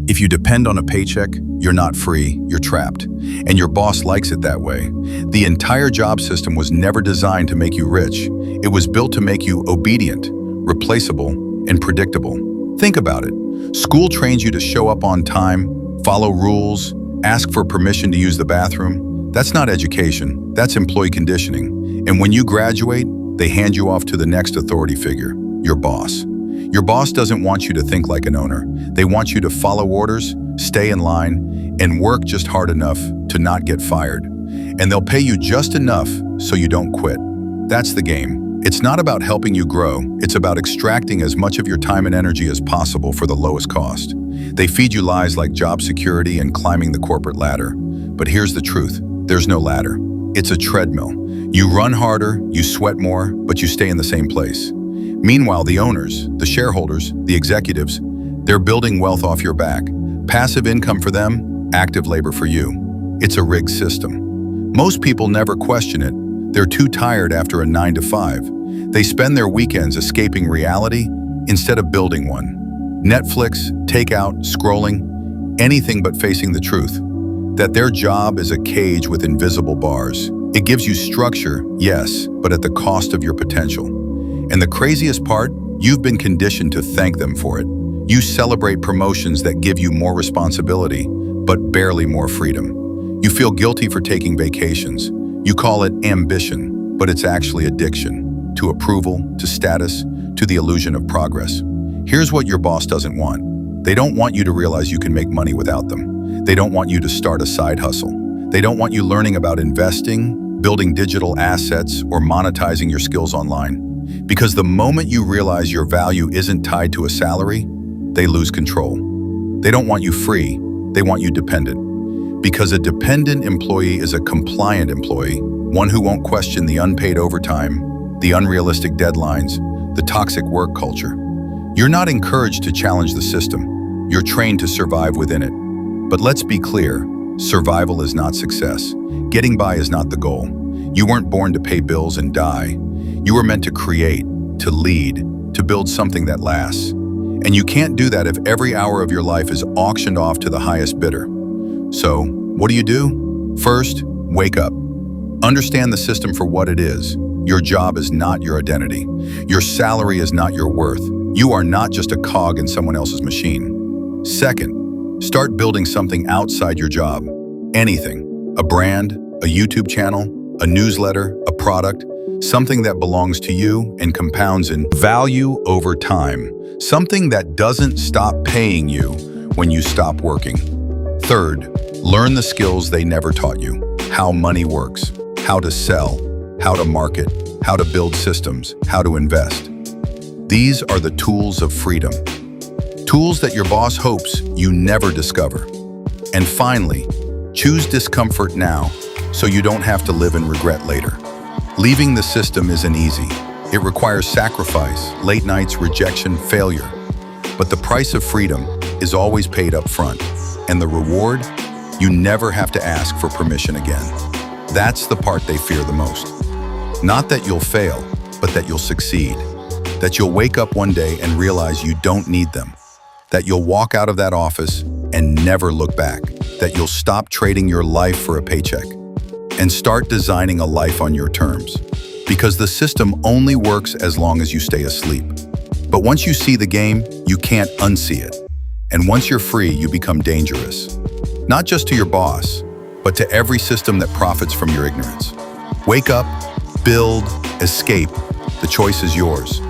If you depend on a paycheck, you're not free, you're trapped. And your boss likes it that way. The entire job system was never designed to make you rich. It was built to make you obedient, replaceable, and predictable. Think about it. School trains you to show up on time, follow rules, ask for permission to use the bathroom. That's not education, that's employee conditioning. And when you graduate, they hand you off to the next authority figure, your boss. Your boss doesn't want you to think like an owner. They want you to follow orders, stay in line, and work just hard enough to not get fired. And they'll pay you just enough so you don't quit. That's the game. It's not about helping you grow. It's about extracting as much of your time and energy as possible for the lowest cost. They feed you lies like job security and climbing the corporate ladder. But here's the truth. There's no ladder. It's a treadmill. You run harder, you sweat more, but you stay in the same place. Meanwhile, the owners, the shareholders, the executives, they're building wealth off your back. Passive income for them, active labor for you. It's a rigged system. Most people never question it. They're too tired after a 9 to 5. They spend their weekends escaping reality instead of building one. Netflix, takeout, scrolling, anything but facing the truth. That their job is a cage with invisible bars. It gives you structure, yes, but at the cost of your potential. And the craziest part, you've been conditioned to thank them for it. You celebrate promotions that give you more responsibility, but barely more freedom. You feel guilty for taking vacations. You call it ambition, but it's actually addiction. To approval, to status, to the illusion of progress. Here's what your boss doesn't want. They don't want you to realize you can make money without them. They don't want you to start a side hustle. They don't want you learning about investing, building digital assets, or monetizing your skills online. Because the moment you realize your value isn't tied to a salary, they lose control. They don't want you free, they want you dependent. Because a dependent employee is a compliant employee, one who won't question the unpaid overtime, the unrealistic deadlines, the toxic work culture. You're not encouraged to challenge the system. You're trained to survive within it. But let's be clear, survival is not success. Getting by is not the goal. You weren't born to pay bills and die. You were meant to create, to lead, to build something that lasts. And you can't do that if every hour of your life is auctioned off to the highest bidder. So, what do? First, wake up. Understand the system for what it is. Your job is not your identity. Your salary is not your worth. You are not just a cog in someone else's machine. Second, start building something outside your job. Anything. A brand, a YouTube channel, a newsletter, a product, something that belongs to you and compounds in value over time. Something that doesn't stop paying you when you stop working. Third, learn the skills they never taught you. How money works, how to sell, how to market, how to build systems, how to invest. These are the tools of freedom. Tools that your boss hopes you never discover. And finally, choose discomfort now so you don't have to live in regret later. Leaving the system isn't easy. It requires sacrifice, late nights, rejection, failure. But the price of freedom is always paid up front. And the reward, you never have to ask for permission again. That's the part they fear the most. Not that you'll fail, but that you'll succeed. That you'll wake up one day and realize you don't need them. That you'll walk out of that office and never look back. That you'll stop trading your life for a paycheck and start designing a life on your terms. Because the system only works as long as you stay asleep. But once you see the game, you can't unsee it. And once you're free, you become dangerous. Not just to your boss, but to every system that profits from your ignorance. Wake up, build, escape. The choice is yours.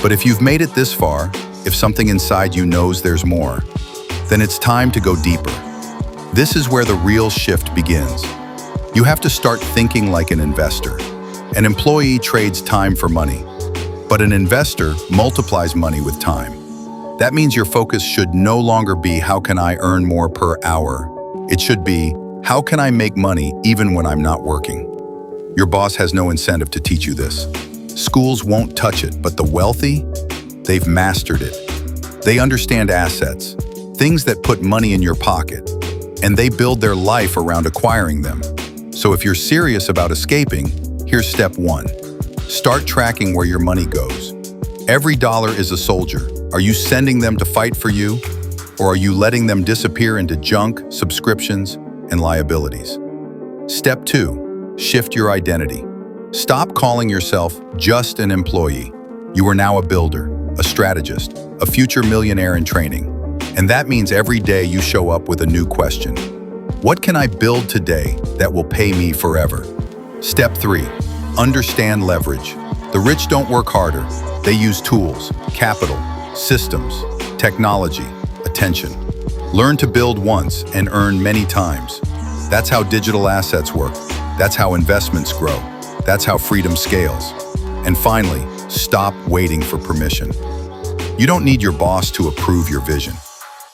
But if you've made it this far, if something inside you knows there's more, then it's time to go deeper. This is where the real shift begins. You have to start thinking like an investor. An employee trades time for money, but an investor multiplies money with time. That means your focus should no longer be how can I earn more per hour. It should be how can I make money even when I'm not working. Your boss has no incentive to teach you this. Schools won't touch it, but the wealthy, they've mastered it. They understand assets, things that put money in your pocket, and they build their life around acquiring them. So if you're serious about escaping, here's step 1. Start tracking where your money goes. Every dollar is a soldier. Are you sending them to fight for you? Or are you letting them disappear into junk, subscriptions, and liabilities? Step 2, shift your identity. Stop calling yourself just an employee. You are now a builder, a strategist, a future millionaire in training. And that means every day you show up with a new question. What can I build today that will pay me forever? Step 3, understand leverage. The rich don't work harder. They use tools, capital, systems, technology, attention. Learn to build once and earn many times. That's how digital assets work. That's how investments grow. That's how freedom scales. And finally, stop waiting for permission. You don't need your boss to approve your vision.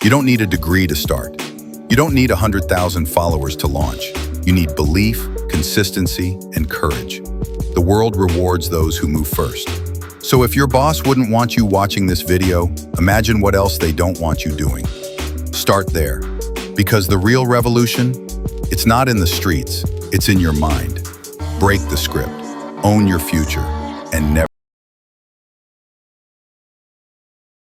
You don't need a degree to start. You don't need 100,000 followers to launch. You need belief, consistency, and courage. The world rewards those who move first. So if your boss wouldn't want you watching this video, imagine what else they don't want you doing. Start there. Because the real revolution, it's not in the streets, it's in your mind. Break the script, own your future, and never